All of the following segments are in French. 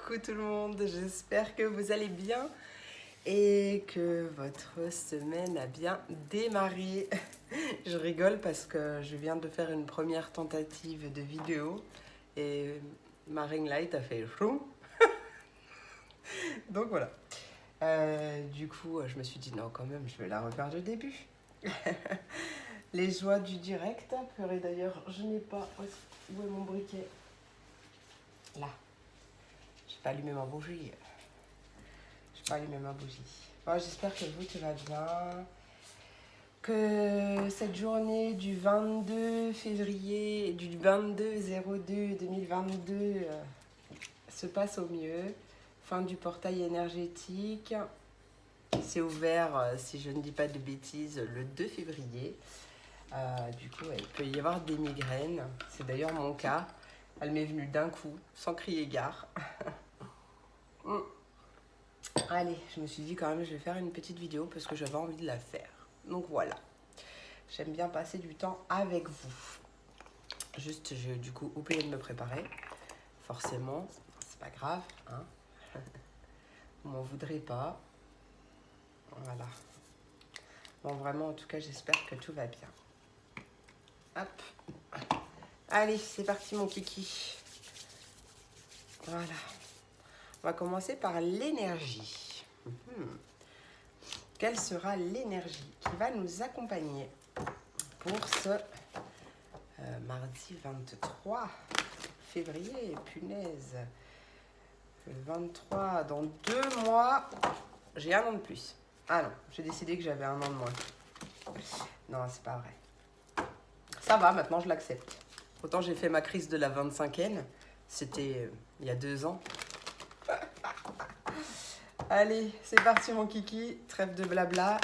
Coucou tout le monde, j'espère que vous allez bien et que votre semaine a bien démarré. Je rigole parce que je viens de faire une première tentative de vidéo et ma ring light a fait choum. Donc voilà. Du coup, je me suis dit non, quand même, je vais la refaire du début. Les joies du direct. Purée, d'ailleurs, je n'ai pas. Où est mon briquet? Là. J'ai pas allumé ma bougie. Bon, j'espère que vous, tu vas bien. Que cette journée du 22 février, du 22/02/2022 se passe au mieux. Fin du portail énergétique. C'est ouvert, si je ne dis pas de bêtises, le 2 février. Du coup, il peut y avoir des migraines. C'est d'ailleurs mon cas. Elle m'est venue d'un coup, sans crier gare. Allez, je me suis dit quand même, je vais faire une petite vidéo parce que j'avais envie de la faire. Donc voilà. J'aime bien passer du temps avec vous. Juste, j'ai du coup oublié de me préparer. Forcément, c'est pas grave. Hein. Vous m'en voudrez pas. Voilà. Bon, vraiment, en tout cas, j'espère que tout va bien. Hop. Allez, c'est parti, mon kiki. Voilà. On va commencer par l'énergie. Quelle sera l'énergie qui va nous accompagner pour ce mardi 23 février? Punaise. Le 23, dans 2 mois, j'ai 1 an de plus. Ah non, j'ai décidé que j'avais 1 an de moins. Non, c'est pas vrai. Ça va, maintenant je l'accepte. Autant j'ai fait ma crise de la 25e, c'était il y a 2 ans. Allez, c'est parti mon kiki, trêve de blabla.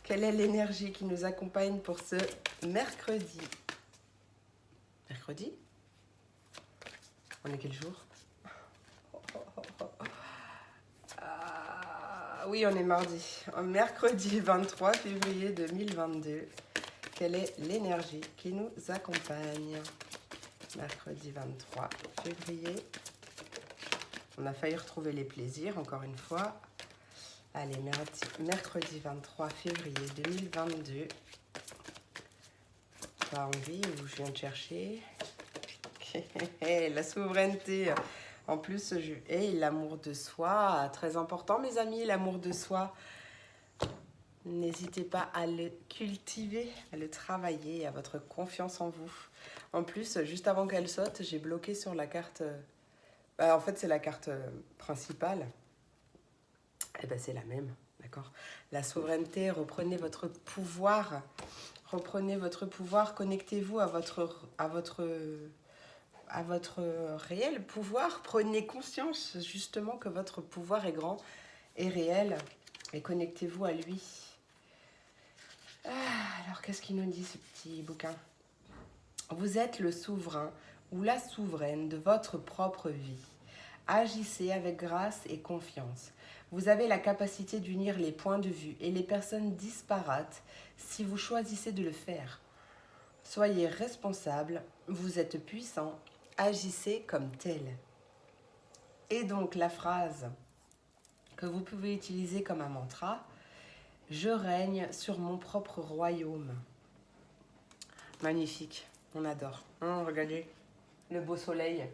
Quelle est l'énergie qui nous accompagne pour ce mercredi? Mercredi? On est quel jour? Oui, on est mardi. Mercredi 23 février 2022. Quelle est l'énergie qui nous accompagne? Mercredi 23 février. On a failli retrouver les plaisirs, encore une fois. Allez, mercredi 23 février 2022. Pas envie, où je viens de chercher. La souveraineté. En plus, l'amour de soi, très important, mes amis, l'amour de soi. N'hésitez pas à le cultiver, à le travailler, à votre confiance en vous. En plus, juste avant qu'elle saute, j'ai bloqué sur la carte... en fait, c'est la carte principale. Eh bien, c'est la même, d'accord? La souveraineté, reprenez votre pouvoir. Reprenez votre pouvoir, connectez-vous à votre réel pouvoir. Prenez conscience, justement, que votre pouvoir est grand et réel. Et connectez-vous à lui. Alors, qu'est-ce qu'il nous dit, ce petit bouquin? Vous êtes le souverain ou la souveraine de votre propre vie. Agissez avec grâce et confiance. Vous avez la capacité d'unir les points de vue et les personnes disparates si vous choisissez de le faire. Soyez responsable, vous êtes puissant, agissez comme tel. Et donc la phrase que vous pouvez utiliser comme un mantra: je règne sur mon propre royaume. Magnifique, on adore. Regardez, le beau soleil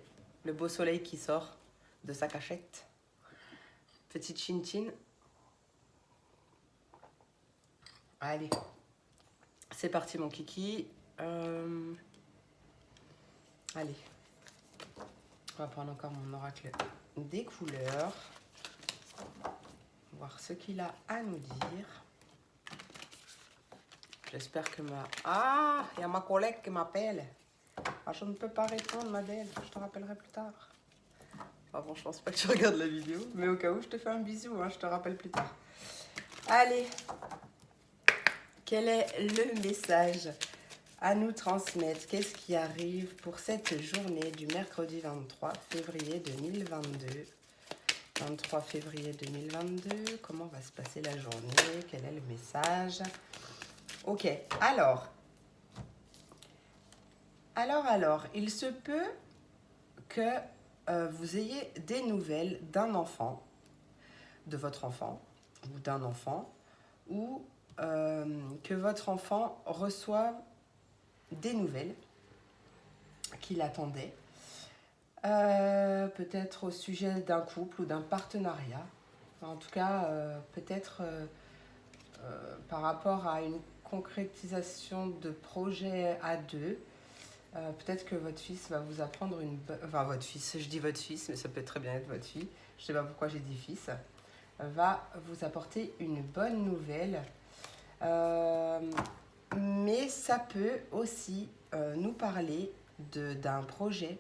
qui sort de sa cachette. Petite chintine. Allez, c'est parti mon kiki. Allez, on va prendre encore mon oracle des couleurs. Voir ce qu'il a à nous dire. J'espère que il y a ma collègue qui m'appelle. Ah, je ne peux pas répondre, Madeleine. Je te rappellerai plus tard. Bon, je pense pas que tu regardes la vidéo, mais au cas où, je te fais un bisou, hein, je te rappelle plus tard. Allez, quel est le message à nous transmettre? Qu'est-ce qui arrive pour cette journée du mercredi 23 février 2022? 23 février 2022, comment va se passer la journée? Quel est le message? Ok, alors, il se peut que vous ayez des nouvelles d'un enfant, de votre enfant ou d'un enfant, ou que votre enfant reçoive des nouvelles qu'il attendait, peut-être au sujet d'un couple ou d'un partenariat. En tout cas, peut-être par rapport à une concrétisation de projet à deux. Peut-être que votre fils va vous apprendre Enfin, votre fils, je dis votre fils, mais ça peut très bien être votre fille. Je ne sais pas pourquoi j'ai dit fils. Va vous apporter une bonne nouvelle. Mais ça peut aussi nous parler d'un projet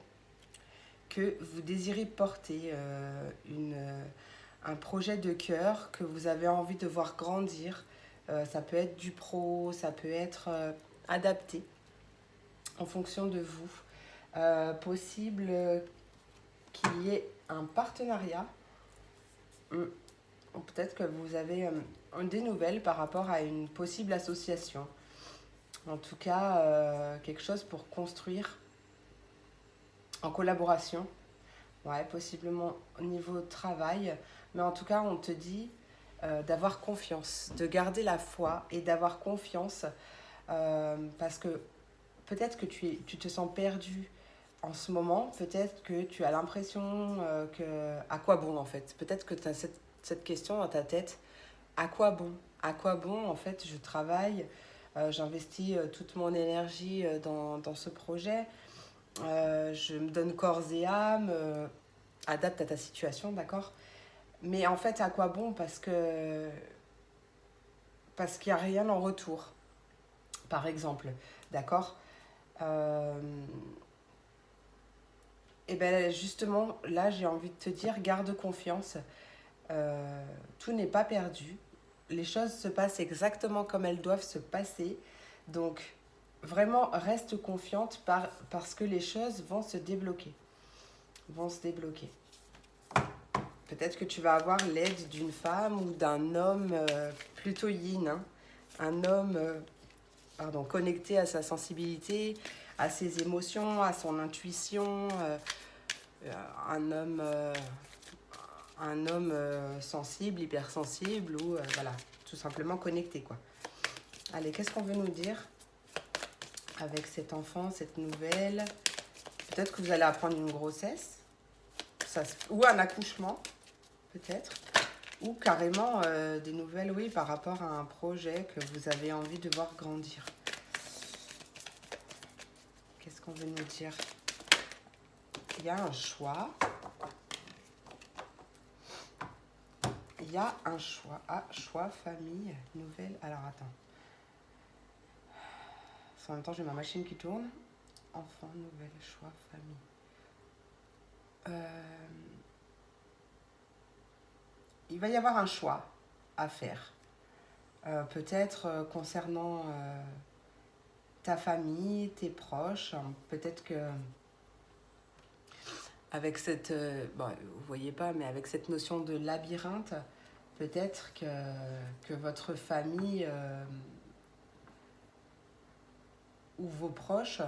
que vous désirez porter, un projet de cœur que vous avez envie de voir grandir. Ça peut être du pro, ça peut être adapté en fonction de vous. Possible qu'il y ait un partenariat. Peut-être que vous avez des nouvelles par rapport à une possible association. En tout cas, quelque chose pour construire en collaboration. Ouais, possiblement au niveau travail. Mais en tout cas, on te dit d'avoir confiance, de garder la foi et d'avoir confiance. Parce que peut-être que tu te sens perdu en ce moment. Peut-être que tu as l'impression que... À quoi bon, en fait? Peut-être que tu as cette question dans ta tête. À quoi bon? À quoi bon, en fait, je travaille, j'investis toute mon énergie dans ce projet, je me donne corps et âme, adapte à ta situation, d'accord? Mais en fait, à quoi bon? Parce qu'il n'y a rien en retour, par exemple, d'accord? Et bien justement, là, j'ai envie de te dire, garde confiance. Tout n'est pas perdu. Les choses se passent exactement comme elles doivent se passer. Donc, vraiment, reste confiante parce que les choses vont se débloquer. Vont se débloquer. Peut-être que tu vas avoir l'aide d'une femme ou d'un homme plutôt yin. Hein. Un homme connecté à sa sensibilité, à ses émotions, à son intuition. Un homme sensible, hypersensible ou voilà, tout simplement connecté quoi. Allez, qu'est-ce qu'on veut nous dire avec cet enfant, cette nouvelle? Peut-être que vous allez apprendre une grossesse ou un accouchement, peut-être, ou carrément des nouvelles, oui, par rapport à un projet que vous avez envie de voir grandir. Qu'est-ce qu'on veut nous dire? Il y a un choix. Il y a un choix. Ah, choix, famille, nouvelle. Alors, attends. En même temps, j'ai ma machine qui tourne. Enfant, nouvelle, choix, famille. Il va y avoir un choix à faire. Peut-être concernant ta famille, tes proches. Peut-être que avec cette... bon, vous voyez pas, mais avec cette notion de labyrinthe, peut-être que votre famille ou vos proches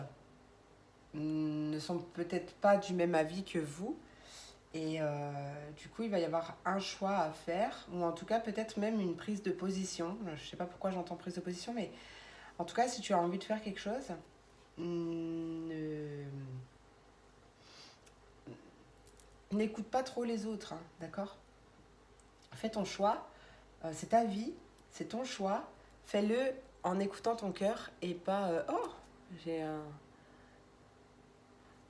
ne sont peut-être pas du même avis que vous. Et du coup, il va y avoir un choix à faire, ou en tout cas peut-être même une prise de position. Je ne sais pas pourquoi j'entends prise de position, mais en tout cas, si tu as envie de faire quelque chose, n'écoute pas trop les autres, hein, d'accord? Fais ton choix, c'est ta vie, c'est ton choix. Fais-le en écoutant ton cœur et pas oh, j'ai un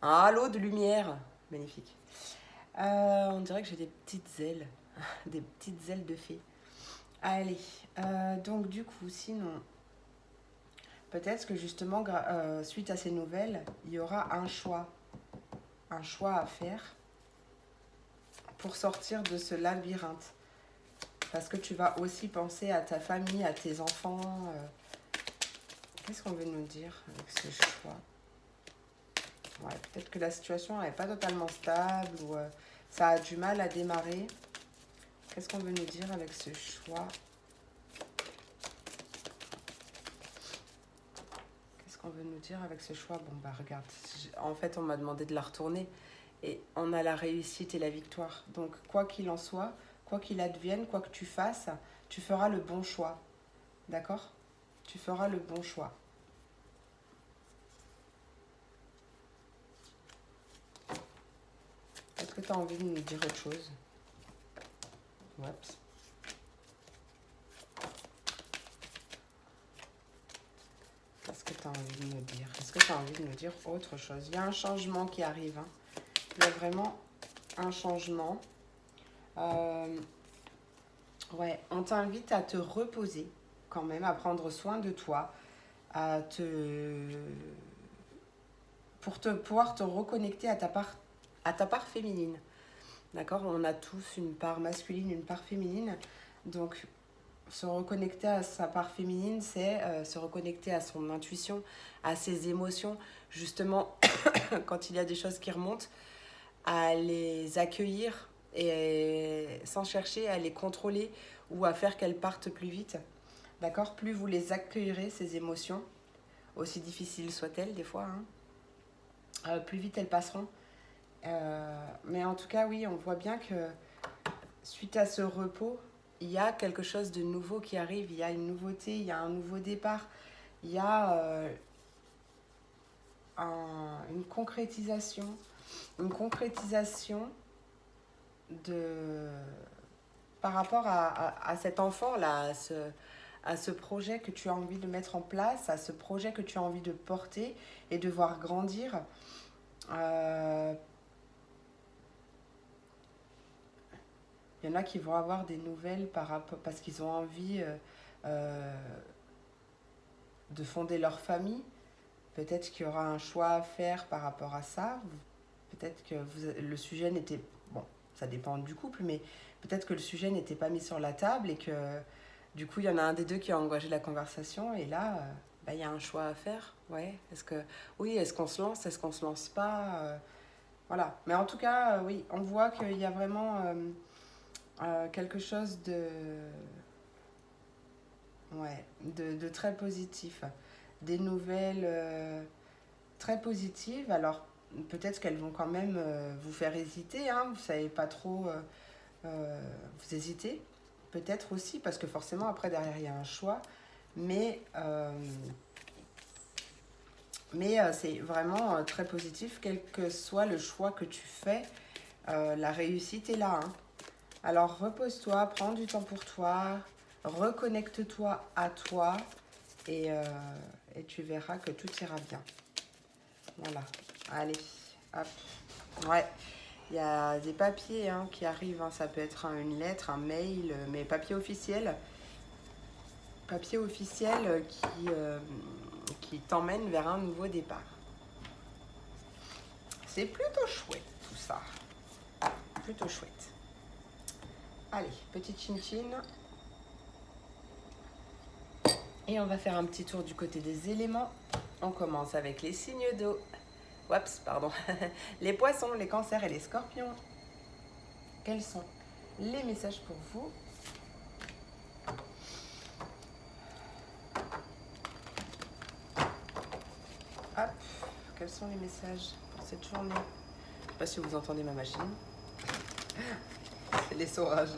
halo de lumière. Magnifique. On dirait que j'ai des petites ailes, des petites ailes de fée. Allez, donc du coup, sinon, peut-être que justement, suite à ces nouvelles, il y aura un choix à faire pour sortir de ce labyrinthe. Parce que tu vas aussi penser à ta famille, à tes enfants. Qu'est-ce qu'on veut nous dire avec ce choix? Ouais, peut-être que la situation n'est pas totalement stable ou ça a du mal à démarrer. Qu'est-ce qu'on veut nous dire avec ce choix? Qu'est-ce qu'on veut nous dire avec ce choix? Bon, bah regarde, en fait, on m'a demandé de la retourner. et on a la réussite et la victoire. Donc quoi qu'il en soit, quoi qu'il advienne, quoi que tu fasses, tu feras le bon choix. D'accord? Tu feras le bon choix. Est-ce que tu as envie de me dire autre chose? Oups. Qu'est-ce que tu as envie de me dire? Est-ce que tu as envie de me dire autre chose? Il y a un changement qui arrive. Hein. Il y a vraiment un changement. Ouais, on t'invite à te reposer quand même, à prendre soin de toi, pour pouvoir te reconnecter à ta part féminine. D'accord? On a tous une part masculine, une part féminine. Donc, se reconnecter à sa part féminine, c'est se reconnecter à son intuition, à ses émotions. Justement, quand il y a des choses qui remontent, à les accueillir et sans chercher à les contrôler ou à faire qu'elles partent plus vite. D'accord? Plus vous les accueillerez, ces émotions, aussi difficiles soient-elles des fois, hein, plus vite elles passeront. Mais en tout cas, oui, on voit bien que suite à ce repos, il y a quelque chose de nouveau qui arrive, il y a une nouveauté, il y a un nouveau départ, il y a une concrétisation par rapport à cet enfant-là, à ce projet que tu as envie de mettre en place, à ce projet que tu as envie de porter et de voir grandir. Il y en a qui vont avoir des nouvelles parce qu'ils ont envie de fonder leur famille. Peut-être qu'il y aura un choix à faire par rapport à ça. Peut-être que le sujet n'était... Bon, ça dépend du couple, mais peut-être que le sujet n'était pas mis sur la table et que du coup, il y en a un des deux qui a engagé la conversation. Et là, il y a un choix à faire. Ouais. Est-ce qu'on se lance? Est-ce qu'on se lance pas? Voilà. Mais en tout cas, oui, on voit qu'il y a vraiment quelque chose de très positif. Des nouvelles très positives. Alors, peut-être qu'elles vont quand même vous faire hésiter. Hein, vous ne savez pas trop... vous hésitez. Peut-être aussi, parce que forcément, après, derrière, il y a un choix. Mais c'est vraiment très positif. Quel que soit le choix que tu fais, la réussite est là. Hein. Alors, repose-toi, prends du temps pour toi, reconnecte-toi à toi et tu verras que tout ira bien. Voilà. Allez, hop. Ouais, il y a des papiers qui arrivent. Hein. Ça peut être une lettre, un mail, mais papier officiel. Papier officiel qui t'emmène vers un nouveau départ. C'est plutôt chouette tout ça. Plutôt chouette. Allez, petite chin-chin. Et on va faire un petit tour du côté des éléments. On commence avec les signes d'eau. Oups, pardon. Les poissons, les cancers et les scorpions. Quels sont les messages pour vous? Hop, quels sont les messages pour cette journée? Je ne sais pas si vous entendez ma machine. C'est l'essorage.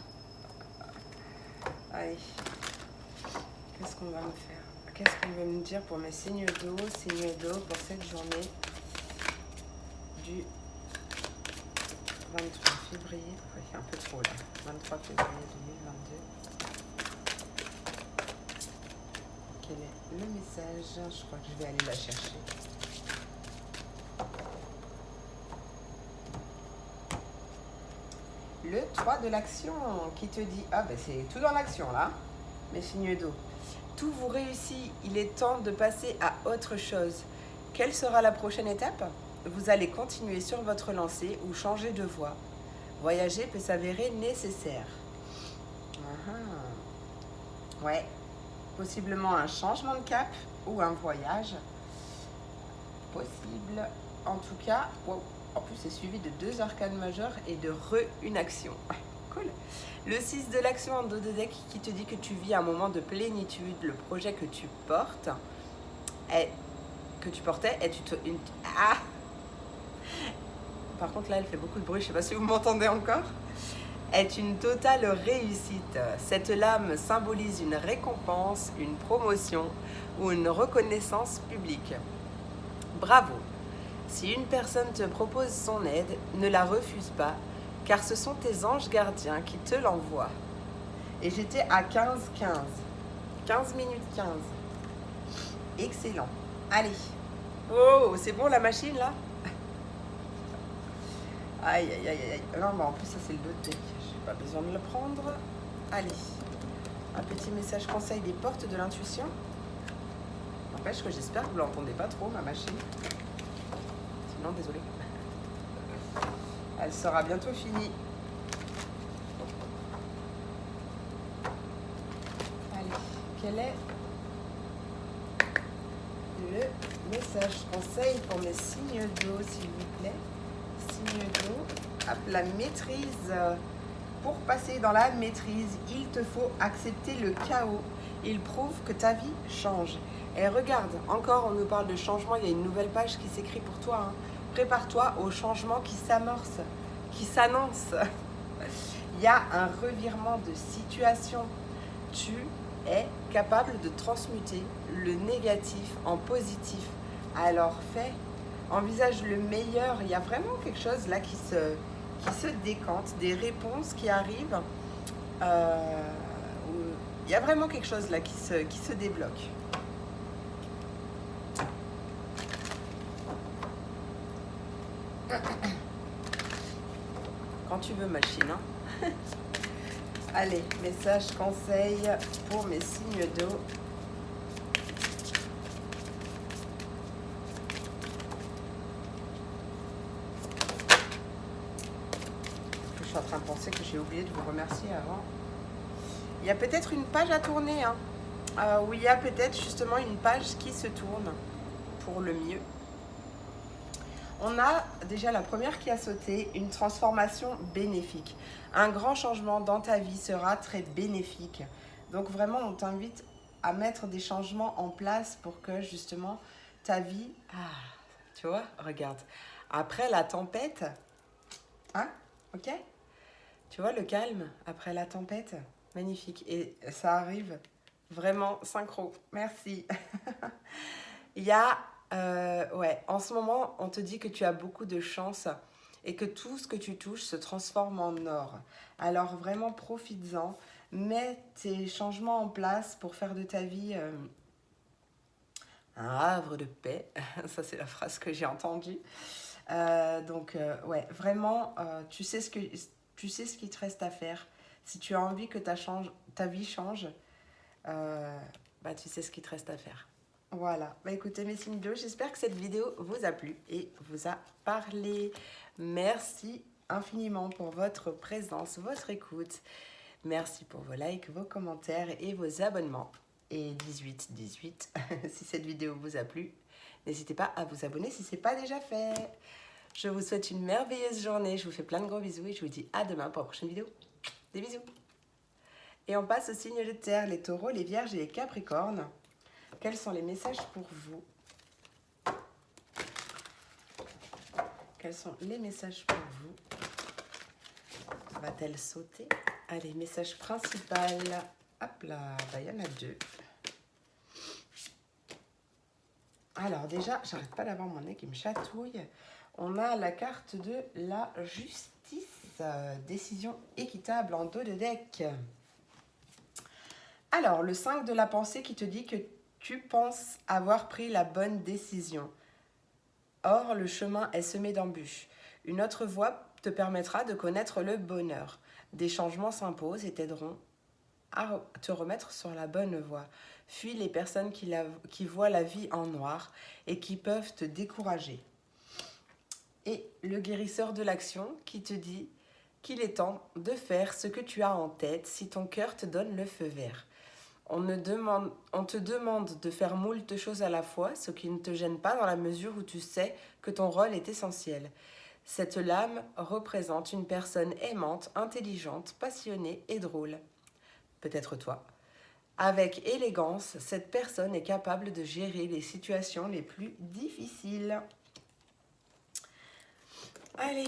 Allez. Qu'est-ce qu'on va me faire? Qu'est-ce qu'on va me dire pour mes signes d'eau pour cette journée du 23 février. Ouais, il y a un peu trop là. 23 février 2022. Quel est le message? Je crois que je vais aller la chercher. Le 3 de l'action qui te dit... Ah ben c'est tout dans l'action là. Mes signes d'eau. Tout vous réussit. Il est temps de passer à autre chose. Quelle sera la prochaine étape? Vous allez continuer sur votre lancée ou changer de voie. Voyager peut s'avérer nécessaire. Ouais. Possiblement un changement de cap ou un voyage. Possible. En tout cas, wow. En plus c'est suivi de 2 arcanes majeures et de une action. Cool. Le 6 de l'action en dos de deck qui te dit que tu vis un moment de plénitude. Le projet que tu portes est... que tu portais est par contre là elle fait beaucoup de bruit, je sais pas si vous m'entendez encore, est une totale réussite. Cette lame symbolise une récompense, une promotion ou une reconnaissance publique. Bravo! Si une personne te propose son aide, ne la refuse pas, car ce sont tes anges gardiens qui te l'envoient. Et j'étais à 15-15. 15 minutes 15. Excellent. Allez. Oh, c'est bon la machine là? Aïe, aïe, aïe, aïe. Non, mais en plus, ça c'est le dos de deck. J'ai pas besoin de le prendre. Allez. Un petit message conseil des portes de l'intuition. N'empêche que j'espère que vous l'entendez pas trop, ma machine. Sinon, désolé. Elle sera bientôt finie. Allez. Quel est le message conseil pour mes signes d'eau, s'il vous plaît? Signe d'eau. Hop, la maîtrise. Pour passer dans la maîtrise, il te faut accepter le chaos. Il prouve que ta vie change. Et regarde, encore on nous parle de changement, il y a une nouvelle page qui s'écrit pour toi. Hein. Prépare-toi au changement qui s'amorce, qui s'annonce. Il y a un revirement de situation. Tu es capable de transmuter le négatif en positif. Alors fais, envisage le meilleur. Il y a vraiment quelque chose là qui se décante, des réponses qui arrivent. Il y a vraiment quelque chose là qui se débloque. Quand tu veux, machine. Hein. Allez, message conseil pour mes signes d'eau. Je suis en train de penser que j'ai oublié de vous remercier avant. Il y a peut-être une page à tourner, hein, où il y a peut-être justement une page qui se tourne pour le mieux. On a déjà la première qui a sauté, une transformation bénéfique. Un grand changement dans ta vie sera très bénéfique. Donc vraiment, on t'invite à mettre des changements en place pour que justement ta vie... Ah, tu vois, regarde. Après la tempête, hein, ok? Tu vois le calme après la tempête? Magnifique. Et ça arrive vraiment synchro. Merci. Il y a... ouais, en ce moment, on te dit que tu as beaucoup de chance et que tout ce que tu touches se transforme en or. Alors vraiment, profites-en. Mets tes changements en place pour faire de ta vie un havre de paix. Ça, c'est la phrase que j'ai entendue. Ouais, vraiment, tu sais ce qui te reste à faire. Si tu as envie que ta vie change, tu sais ce qu'il te reste à faire. Voilà, écoutez mes signes d'eau, j'espère que cette vidéo vous a plu et vous a parlé. Merci infiniment pour votre présence, votre écoute. Merci pour vos likes, vos commentaires et vos abonnements. Et 18, si cette vidéo vous a plu, n'hésitez pas à vous abonner si ce n'est pas déjà fait. Je vous souhaite une merveilleuse journée, je vous fais plein de gros bisous et je vous dis à demain pour la prochaine vidéo. Des bisous. Et on passe aux signes de terre, les taureaux, les vierges et les capricornes. Quels sont les messages pour vous? Quels sont les messages pour vous? Va-t-elle sauter? Allez, message principal. Hop là, il y en a deux. Alors déjà, j'arrête pas d'avoir mon nez qui me chatouille. On a la carte de la justice. Décision équitable en dos de deck. Alors, le 5 de la pensée qui te dit que tu penses avoir pris la bonne décision. Or, le chemin est semé d'embûches. Une autre voie te permettra de connaître le bonheur. Des changements s'imposent et t'aideront à te remettre sur la bonne voie. Fuis les personnes qui voient la vie en noir et qui peuvent te décourager. Et le guérisseur de l'action qui te dit qu'il est temps de faire ce que tu as en tête si ton cœur te donne le feu vert. On te demande de faire moult choses à la fois, ce qui ne te gêne pas dans la mesure où tu sais que ton rôle est essentiel. Cette lame représente une personne aimante, intelligente, passionnée et drôle. Peut-être toi. Avec élégance, cette personne est capable de gérer les situations les plus difficiles. Allez,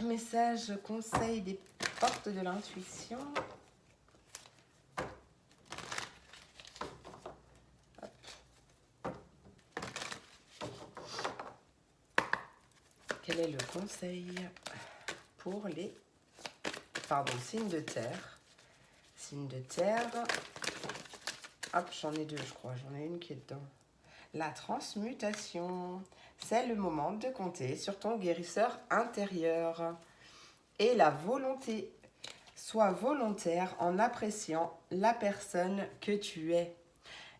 message, conseil des portes de l'intuition. Quel est le conseil pour les signes de terre? Signes de terre. Hop, j'en ai deux, je crois. J'en ai une qui est dedans. La transmutation. C'est le moment de compter sur ton guérisseur intérieur. Et la volonté. Sois volontaire en appréciant la personne que tu es.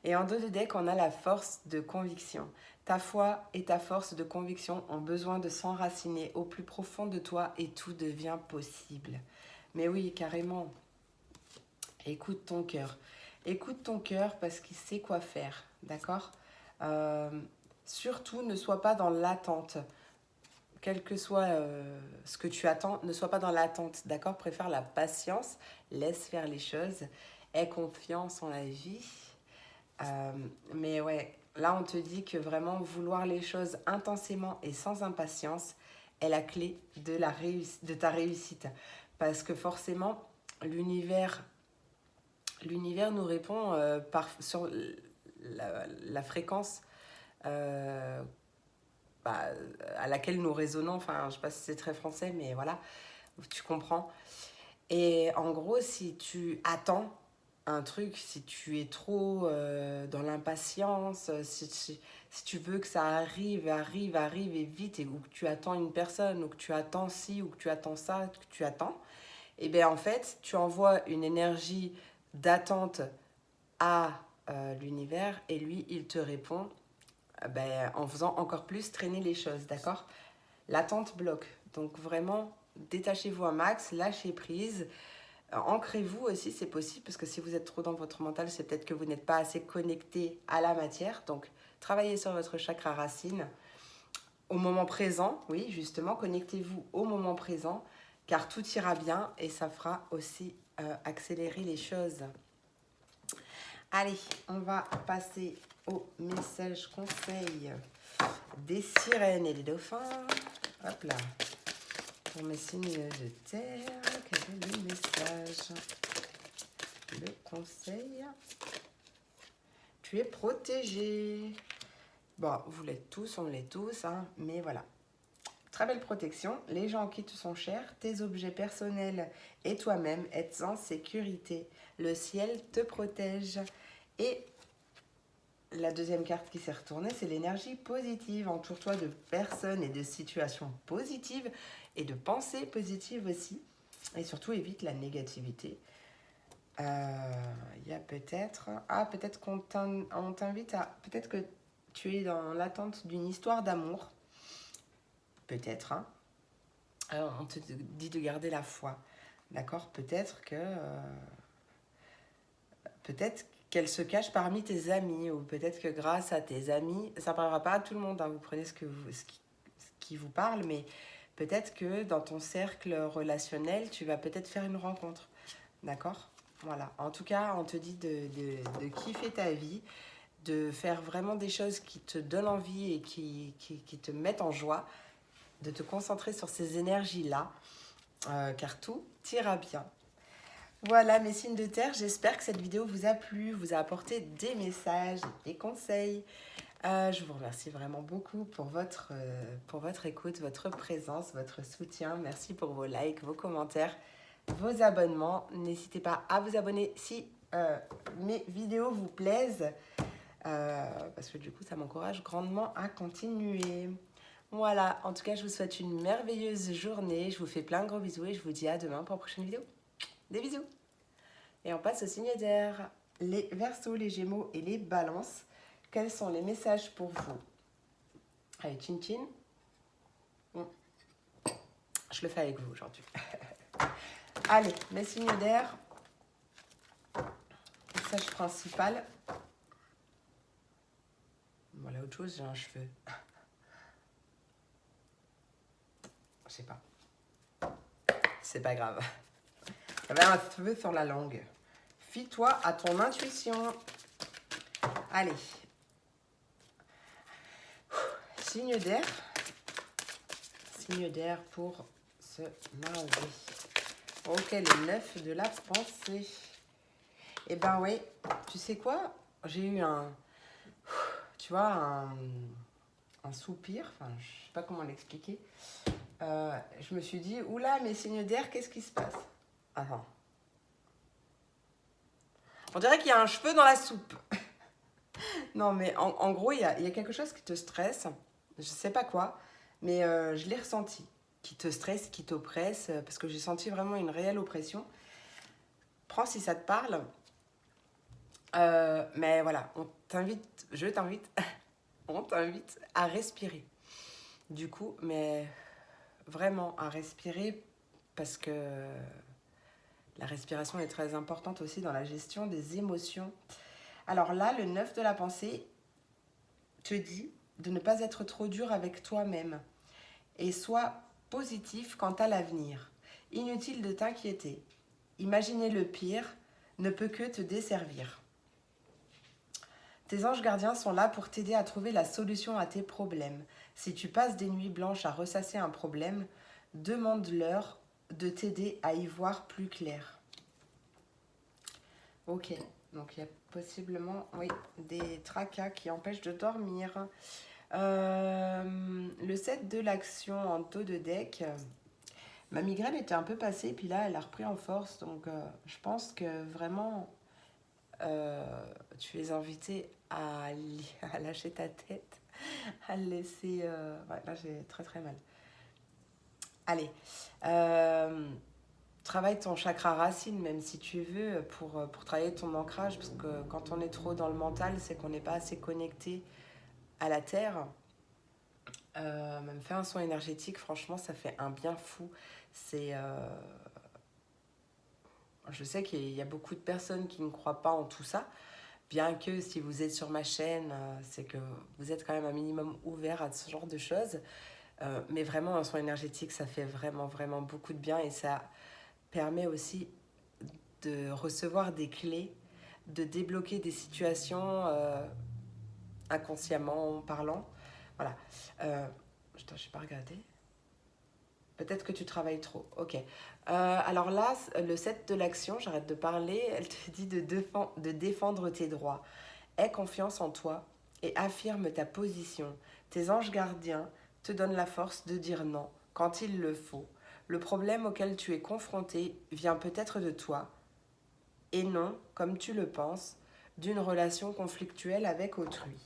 Et en dos de deck, on a la force de conviction. Ta foi et ta force de conviction ont besoin de s'enraciner au plus profond de toi et tout devient possible. Mais oui, carrément. Écoute ton cœur. Écoute ton cœur parce qu'il sait quoi faire, d'accord? Surtout, ne sois pas dans l'attente. Quel que soit ce que tu attends, ne sois pas dans l'attente, d'accord? Préfère la patience, laisse faire les choses, aie confiance en la vie. Mais ouais, là on te dit que vraiment vouloir les choses intensément et sans impatience est la clé de ta réussite. Parce que forcément, l'univers nous répond sur la fréquence à laquelle nous résonnons. Enfin, je ne sais pas si c'est très français, mais voilà, tu comprends. Et en gros, si tu attends un truc, si tu es trop dans l'impatience, si tu veux que ça arrive et vite, ou que tu attends une personne, ou que tu attends ci, ou que tu attends ça, que tu attends, et bien en fait, tu envoies une énergie d'attente à l'univers et lui, il te répond en faisant encore plus traîner les choses, d'accord? L'attente bloque. Donc vraiment, détachez-vous un max, lâchez prise. Ancrez-vous aussi, c'est possible, parce que si vous êtes trop dans votre mental, c'est peut-être que vous n'êtes pas assez connecté à la matière. Donc, travaillez sur votre chakra racine. Au moment présent, oui, justement, connectez-vous au moment présent, car tout ira bien et ça fera aussi accélérer les choses. Allez, on va passer au message conseil des sirènes et des dauphins. Hop là. Pour mes signes de terre, quel est le message? Le conseil. Tu es protégé. Bon, vous l'êtes tous, on l'est tous, hein, mais voilà. Très belle protection. Les gens qui te sont chers, tes objets personnels et toi-même êtes en sécurité. Le ciel te protège. Et la deuxième carte qui s'est retournée, c'est l'énergie positive. Entoure-toi de personnes et de situations positives et de pensées positives aussi. Et surtout, évite la négativité. Il y a peut-être... Ah, peut-être qu'on t'invite à... Peut-être que tu es dans l'attente d'une histoire d'amour. Peut-être, hein. Alors, on te dit de garder la foi. D'accord? Peut-être que... peut-être qu'elle se cache parmi tes amis. Ou peut-être que grâce à tes amis... Ça ne parlera pas à tout le monde, hein, vous prenez ce qui vous parle, mais peut-être que dans ton cercle relationnel, tu vas peut-être faire une rencontre. D'accord? Voilà. En tout cas, on te dit de kiffer ta vie, de faire vraiment des choses qui te donnent envie et qui te mettent en joie, de te concentrer sur ces énergies-là, car tout ira bien. Voilà mes signes de terre, j'espère que cette vidéo vous a plu, vous a apporté des messages, des conseils. Je vous remercie vraiment beaucoup pour votre écoute, votre présence, votre soutien. Merci pour vos likes, vos commentaires, vos abonnements. N'hésitez pas à vous abonner si mes vidéos vous plaisent, parce que du coup, ça m'encourage grandement à continuer. Voilà, en tout cas, je vous souhaite une merveilleuse journée. Je vous fais plein de gros bisous et je vous dis à demain pour une prochaine vidéo. Des bisous! Et on passe au signe d'air. Les Verseaux, les Gémeaux et les Balances. Quels sont les messages pour vous? Allez, tchin tchin. Je le fais avec vous aujourd'hui. Allez, mes signes d'air. Message principal. Voilà, autre chose, j'ai un cheveu. Je sais pas. C'est pas grave. J'avais un cheveu sur la langue. Fie-toi à ton intuition. Allez. Signe d'air. signe d'air pour ce mardi. Ok, le 9 de la pensée. Eh ben oui, tu sais quoi? J'ai eu tu vois, un soupir, enfin, je sais pas comment l'expliquer. Je me suis dit, oula, mes signes d'air, qu'est-ce qui se passe? Attends. On dirait qu'il y a un cheveu dans la soupe. Non, mais en gros, il y a quelque chose qui te stresse. Je sais pas quoi, mais je l'ai ressenti. Qui te stresse, qui t'oppresse, parce que j'ai senti vraiment une réelle oppression. Prends si ça te parle. Mais voilà, je t'invite, on t'invite à respirer. Du coup, mais vraiment à respirer parce que la respiration est très importante aussi dans la gestion des émotions. Alors là, le 9 de la pensée te dit de ne pas être trop dur avec toi-même et sois positif quant à l'avenir. Inutile de t'inquiéter. Imaginer le pire ne peut que te desservir. Tes anges gardiens sont là pour t'aider à trouver la solution à tes problèmes. Si tu passes des nuits blanches à ressasser un problème, demande-leur de t'aider à y voir plus clair. Ok, donc il y a possiblement des tracas qui empêchent de dormir. Le 7 de l'action en taux de deck, ma migraine était un peu passée, puis là elle a repris en force, donc je pense que vraiment tu es invité à lâcher ta tête, à le laisser... Ouais, là j'ai très très mal. Allez, travaille ton chakra racine, même si tu veux, pour travailler ton ancrage, parce que quand on est trop dans le mental, c'est qu'on n'est pas assez connecté à la terre. Même faire un soin énergétique, franchement, ça fait un bien fou. C'est... Je sais qu'il y a beaucoup de personnes qui ne croient pas en tout ça, bien que si vous êtes sur ma chaîne, c'est que vous êtes quand même un minimum ouvert à ce genre de choses. Mais vraiment, un soin énergétique, ça fait vraiment, vraiment beaucoup de bien et ça permet aussi de recevoir des clés, de débloquer des situations inconsciemment parlant. Voilà. Je n'ai pas regardé. Peut-être que tu travailles trop. Ok. Alors là, le 7 de l'action, j'arrête de parler, elle te dit de défendre tes droits. Aie confiance en toi et affirme ta position. Tes anges gardiens te donnent la force de dire non quand il le faut. Le problème auquel tu es confronté vient peut-être de toi et non, comme tu le penses, d'une relation conflictuelle avec autrui.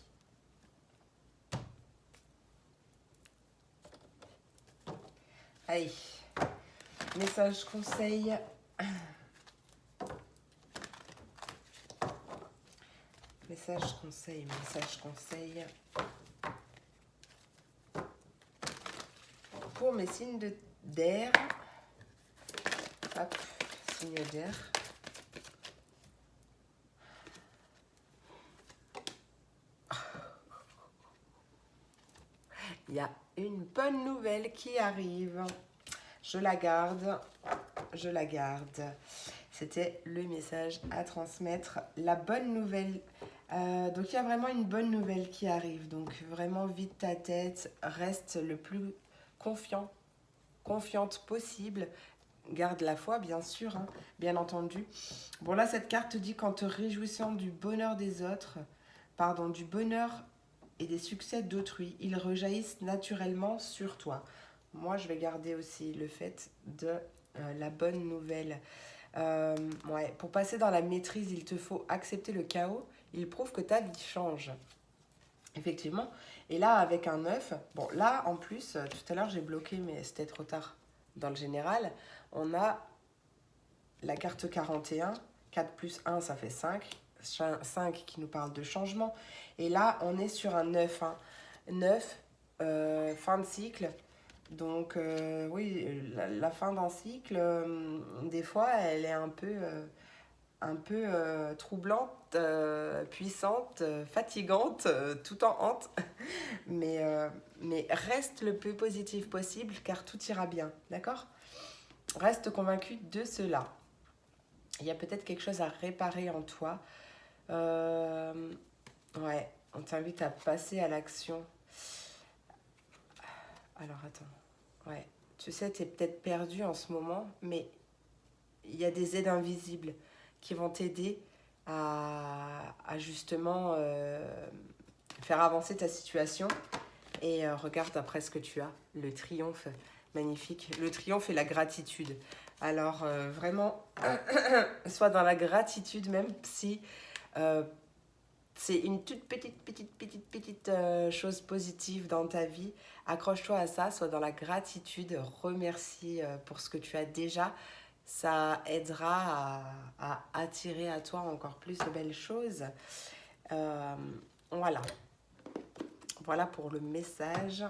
Allez, message conseil. Message conseil. Pour mes signes d'air. Hop, signe d'air. Il y a une bonne nouvelle qui arrive. Je la garde. C'était le message à transmettre. La bonne nouvelle. Donc il y a vraiment une bonne nouvelle qui arrive. Donc vraiment vide ta tête. Reste le plus confiante possible. Garde la foi, bien sûr, hein, bien entendu. Bon là, cette carte dit qu'en te réjouissant du bonheur des autres, du bonheur et des succès d'autrui, ils rejaillissent naturellement sur toi. Moi, je vais garder aussi le fait de la bonne nouvelle. Pour passer dans la maîtrise, il te faut accepter le chaos. Il prouve que ta vie change. Effectivement. Et là, avec un 9, bon, là, en plus, tout à l'heure, j'ai bloqué, mais c'était trop tard. Dans le général, on a la carte 41. 4 plus 1, ça fait 5. 5 qui nous parle de changement. Et là, on est sur un 9. 9, fin de cycle. Donc, oui, la fin d'un cycle, des fois, elle est un peu troublante, puissante, fatigante, tout en hante. Mais reste le plus positif possible, car tout ira bien, d'accord? Reste convaincu de cela. Il y a peut-être quelque chose à réparer en toi. Ouais, on t'invite à passer à l'action. Alors, attends. Ouais. Tu sais, tu es peut-être perdu en ce moment, mais il y a des aides invisibles qui vont t'aider à justement faire avancer ta situation. Et regarde après ce que tu as, le triomphe, magnifique. Le triomphe et la gratitude. Alors vraiment, sois dans la gratitude même si euh, c'est une toute petite chose positive dans ta vie. Accroche-toi à ça, sois dans la gratitude, remercie pour ce que tu as déjà. Ça aidera à attirer à toi encore plus de belles choses. Euh, voilà, voilà pour le message.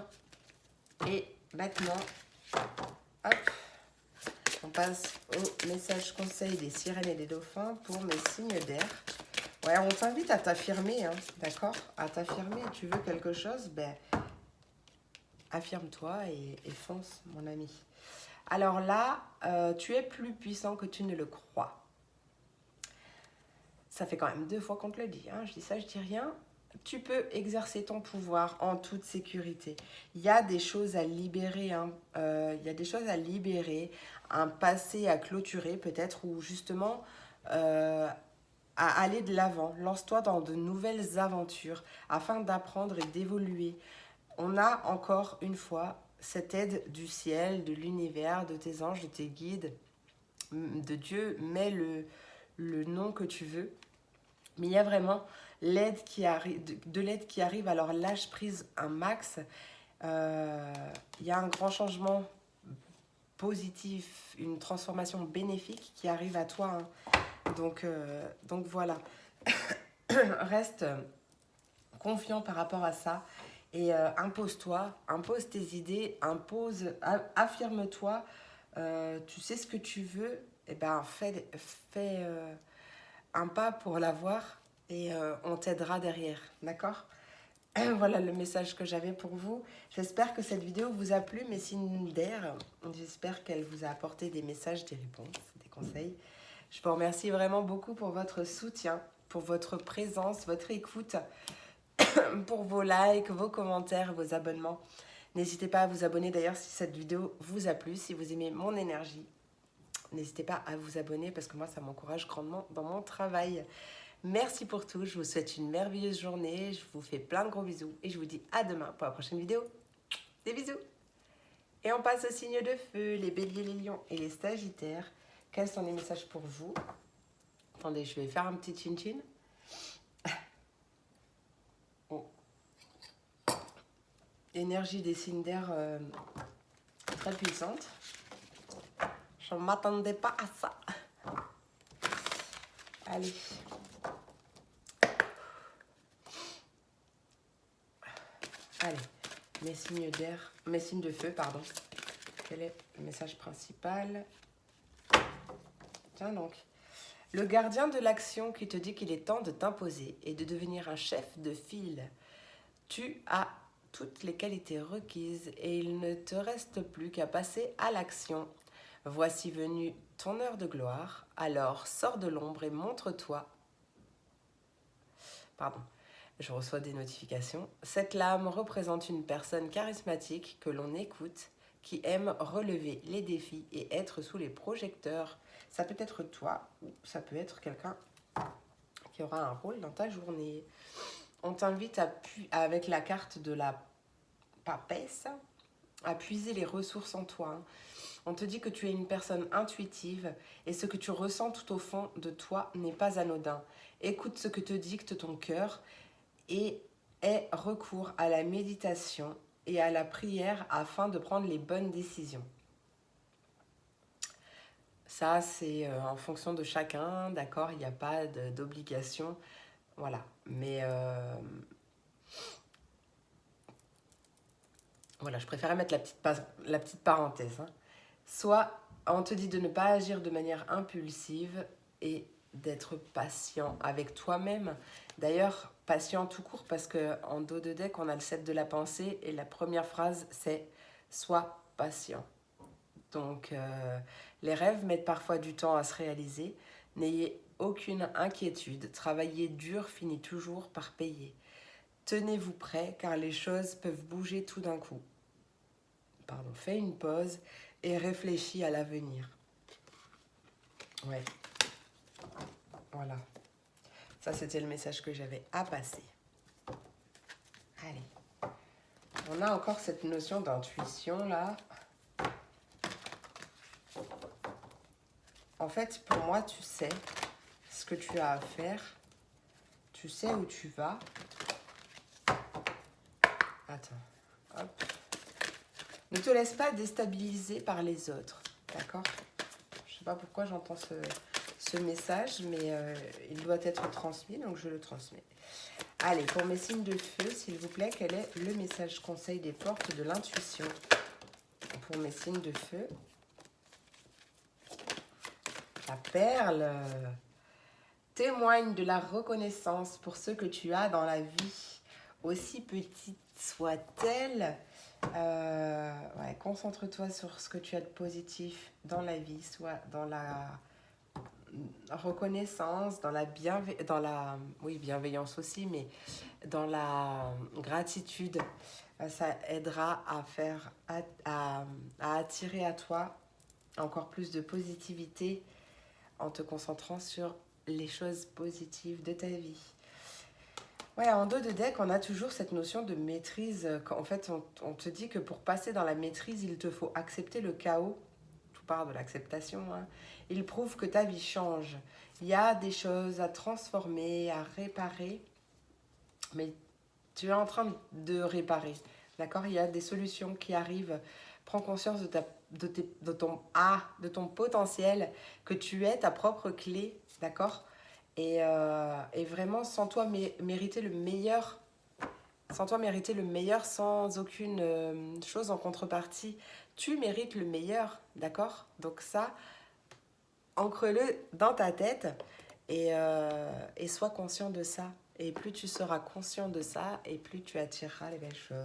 Et maintenant, hop, on passe au message conseil des sirènes et des dauphins pour mes signes d'air. Ouais, on t'invite à t'affirmer, hein, d'accord? À t'affirmer. Tu veux quelque chose, ben, affirme-toi et fonce, mon ami. Alors là, tu es plus puissant que tu ne le crois. Ça fait quand même 2 fois qu'on te le dit, hein. Je dis ça, je dis rien. Tu peux exercer ton pouvoir en toute sécurité. Il y a des choses à libérer, hein. Il y a des choses à libérer, un passé à clôturer peut-être, ou justement à aller de l'avant. Lance-toi dans de nouvelles aventures afin d'apprendre et d'évoluer. On a encore une fois cette aide du ciel, de l'univers, de tes anges, de tes guides, de Dieu. Mets le nom que tu veux. Mais il y a vraiment l'aide qui arrive, de l'aide qui arrive. Alors lâche prise un max. Il y a un grand changement positif, une transformation bénéfique qui arrive à toi, hein. Donc voilà. Reste confiant par rapport à ça et impose-toi, impose tes idées, affirme-toi. Tu sais ce que tu veux, et ben fais un pas pour l'avoir et on t'aidera derrière, d'accord? Voilà le message que j'avais pour vous. J'espère que cette vidéo vous a plu, mes signes d'air. J'espère qu'elle vous a apporté des messages, des réponses, des conseils. Je vous remercie vraiment beaucoup pour votre soutien, pour votre présence, votre écoute, pour vos likes, vos commentaires, vos abonnements. N'hésitez pas à vous abonner d'ailleurs si cette vidéo vous a plu, si vous aimez mon énergie. N'hésitez pas à vous abonner parce que moi, ça m'encourage grandement dans mon travail. Merci pour tout, je vous souhaite une merveilleuse journée, je vous fais plein de gros bisous et je vous dis à demain pour la prochaine vidéo. Des bisous. Et on passe aux signes de feu, les béliers, les lions et les sagittaires. Quels sont les messages pour vous? Attendez, je vais faire un petit chin-chin. Oh. Énergie des signes d'air très puissante. Je ne m'attendais pas à ça. Allez. Allez, mes signes d'air, mes signes de feu, pardon. Quel est le message principal? Tiens donc. Le gardien de l'action qui te dit qu'il est temps de t'imposer et de devenir un chef de file. Tu as toutes les qualités requises et il ne te reste plus qu'à passer à l'action. Voici venue ton heure de gloire, alors sors de l'ombre et montre-toi. Pardon, je reçois des notifications. Cette lame représente une personne charismatique que l'on écoute, qui aime relever les défis et être sous les projecteurs. Ça peut être toi ou ça peut être quelqu'un qui aura un rôle dans ta journée. On t'invite avec la carte de la papesse à puiser les ressources en toi. On te dit que tu es une personne intuitive et ce que tu ressens tout au fond de toi n'est pas anodin. Écoute ce que te dicte ton cœur et aie recours à la méditation et à la prière afin de prendre les bonnes décisions. Ça, c'est en fonction de chacun, d'accord? Il n'y a pas d'obligation, voilà. Mais voilà, je préférais mettre la petite parenthèse, hein. Soit on te dit de ne pas agir de manière impulsive et d'être patient avec toi-même. D'ailleurs, patient tout court parce qu'en dos de deck, on a le 7 de la pensée et la première phrase, c'est « sois patient ». Donc, les rêves mettent parfois du temps à se réaliser. N'ayez aucune inquiétude. Travailler dur finit toujours par payer. Tenez-vous prêt car les choses peuvent bouger tout d'un coup. pardon, fais une pause et réfléchis à l'avenir. Ouais. Voilà. Ça, c'était le message que j'avais à passer. Allez. On a encore cette notion d'intuition, là. En fait, pour moi, tu sais ce que tu as à faire. Tu sais où tu vas. Attends. Hop. Ne te laisse pas déstabiliser par les autres. D'accord? Je ne sais pas pourquoi j'entends ce message, mais il doit être transmis, donc je le transmets. Allez, pour mes signes de feu, s'il vous plaît, quel est le message conseil des portes de l'intuition pour mes signes de feu? La perle témoigne de la reconnaissance pour ce que tu as dans la vie, aussi petite soit-elle. Ouais, concentre-toi sur ce que tu as de positif dans la vie, soit dans la reconnaissance, dans la bienveillance aussi, mais dans la gratitude. Ça aidera à attirer à toi encore plus de positivité en te concentrant sur les choses positives de ta vie. Ouais, en dos de deck, on a toujours cette notion de maîtrise. En fait, on te dit que pour passer dans la maîtrise, il te faut accepter le chaos. Tout part de l'acceptation. Hein. Il prouve que ta vie change. Il y a des choses à transformer, à réparer. Mais tu es en train de réparer. D'accord? Il y a des solutions qui arrivent. Prends conscience de ton potentiel, que tu es ta propre clé. D'accord? Et vraiment, sans toi mériter le meilleur, sans aucune chose en contrepartie. Tu mérites le meilleur, d'accord? Donc ça, ancre-le dans ta tête et sois conscient de ça. Et plus tu seras conscient de ça, et plus tu attireras les belles choses.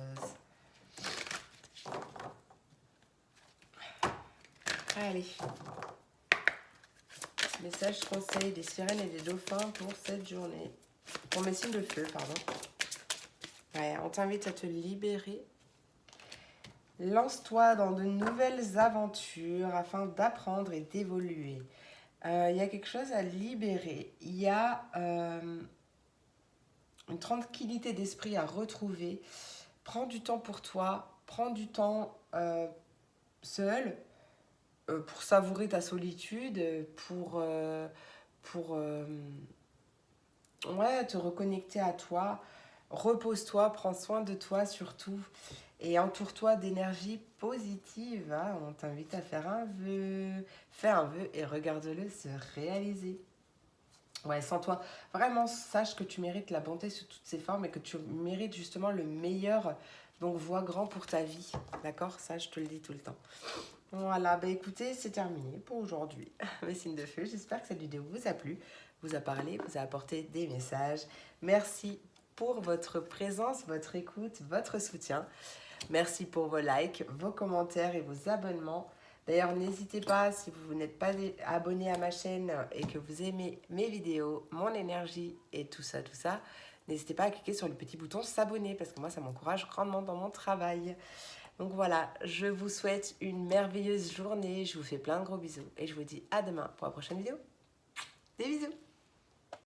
Allez. Message conseil des sirènes et des dauphins pour cette journée. Pour mes signes de feu, pardon. Ouais, on t'invite à te libérer. Lance-toi dans de nouvelles aventures afin d'apprendre et d'évoluer. Il y a quelque chose à libérer. Il y a une tranquillité d'esprit à retrouver. Prends du temps pour toi. Prends du temps seul pour savourer ta solitude, pour te reconnecter à toi. Repose-toi, prends soin de toi surtout et entoure-toi d'énergie positive. Hein. On t'invite à faire un vœu. Fais un vœu et regarde-le se réaliser. Ouais, sans toi, vraiment sache que tu mérites la bonté sous toutes ses formes et que tu mérites justement le meilleur. Donc vois grand pour ta vie, d'accord? Ça, je te le dis tout le temps. Voilà, bah écoutez, c'est terminé pour aujourd'hui. Mes signes de feu, j'espère que cette vidéo vous a plu, vous a parlé, vous a apporté des messages. Merci pour votre présence, votre écoute, votre soutien. Merci pour vos likes, vos commentaires et vos abonnements. D'ailleurs, n'hésitez pas, si vous n'êtes pas abonné à ma chaîne et que vous aimez mes vidéos, mon énergie et tout ça, n'hésitez pas à cliquer sur le petit bouton s'abonner parce que moi, ça m'encourage grandement dans mon travail. Donc voilà, je vous souhaite une merveilleuse journée, je vous fais plein de gros bisous et je vous dis à demain pour la prochaine vidéo. Des bisous!